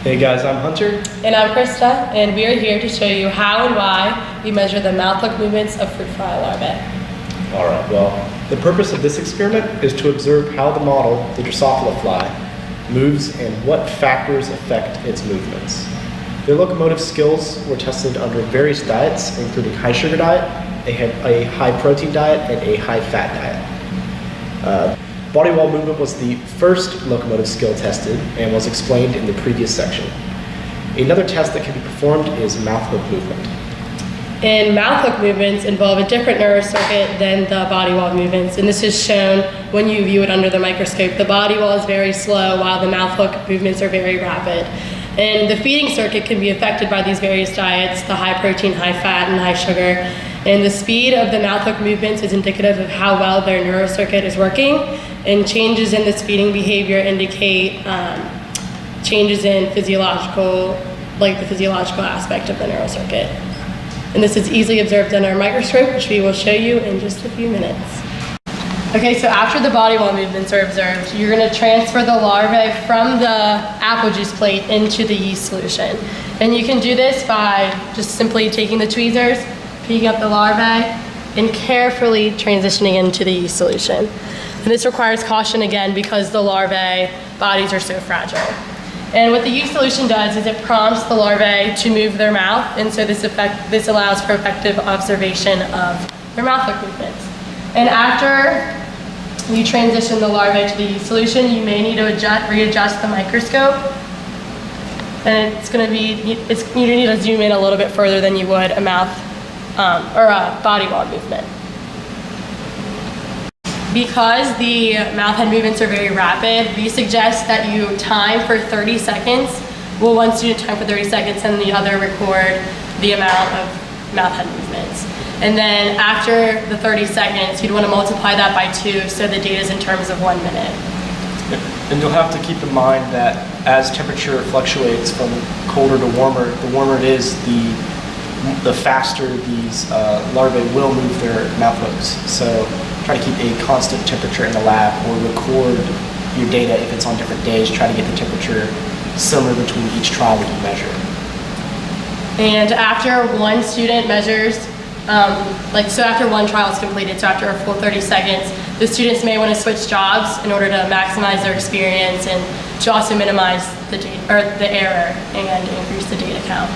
Hey guys, I'm Hunter. And I'm Krista, and we are here to show you how and why we measure the mouth-hook movements of fruit fly larvae. All right, well, the purpose of this experiment is to observe how the model, the Drosophila fly, moves and what factors affect its movements. Their locomotive skills were tested under various diets, including high sugar diet, a high protein diet, and a high fat diet. Body wall movement was the first locomotive skill tested and was explained in the previous section. Another test that can be performed is mouth-hook movement. And mouth-hook movements involve a different neurocircuit than the body wall movements, and this is shown when you view it under the microscope. The body wall is very slow while the mouth-hook movements are very rapid. And the feeding circuit can be affected by these various diets, the high protein, high fat, and high sugar. And the speed of the mouth-hook movements is indicative of how well their neurocircuit is working, and changes in this feeding behavior indicate changes in physiological, like the physiological aspect of the neurocircuit. And this is easily observed under a microscope, which we will show you in just a few minutes. Okay, so after the body wall movements are observed, you're going to transfer the larvae from the apple juice plate into the yeast solution. And you can do this by just simply taking the tweezers, picking up the larvae, and carefully transitioning into the yeast solution. And this requires caution again because the larvae bodies are so fragile. And what the yeast solution does is it prompts the larvae to move their mouth, and so this allows for effective observation of their mouth-hook movements. And after you transition the larvae to the yeast solution, you may need to readjust the microscope. And you need to zoom in a little bit further than you would a mouth or a body wall movement. Because the mouth head movements are very rapid, we suggest that you time for 30 seconds. Well, one student time for 30 seconds and the other record the amount of mouth head movements. And then after the 30 seconds, you'd want to multiply that by 2 so the data is in terms of 1 minute. And you'll have to keep in mind that as temperature fluctuates from colder to warmer, the warmer it is, the faster these larvae will move their mouth hooks. So try to keep a constant temperature in the lab, or record your data if it's on different days. Try to get the temperature similar between each trial that you measure. And after one student measures, so after one trial is completed, so after a full 30 seconds, the students may want to switch jobs in order to maximize their experience and to also minimize the error and increase the data count.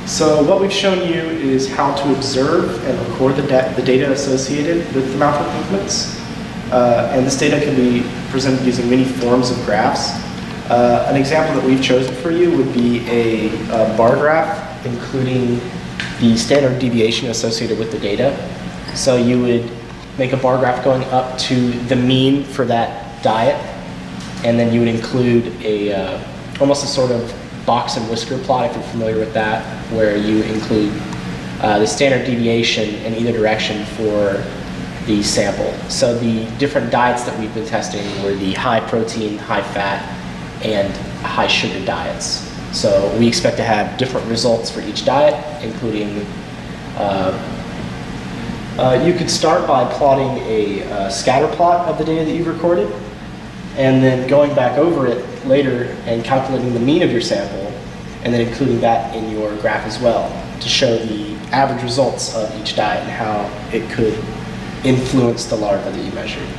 So what we've shown you is how to observe and record the data associated with the mouth-hook movements. And this data can be presented using many forms of graphs. An example that we've chosen for you would be a bar graph, including the standard deviation associated with the data. So you would make a bar graph going up to the mean for that diet, and then you would include almost a sort of box and whisker plot, if you're familiar with that, where you include the standard deviation in either direction for the sample. So the different diets that we've been testing were the high protein, high fat, and high sugar diets. So we expect to have different results for each diet, including you could start by plotting a scatter plot of the data that you've recorded, and then going back over it later and calculating the mean of your sample, and then including that in your graph as well to show the average results of each diet and how it could influence the larva that you measured.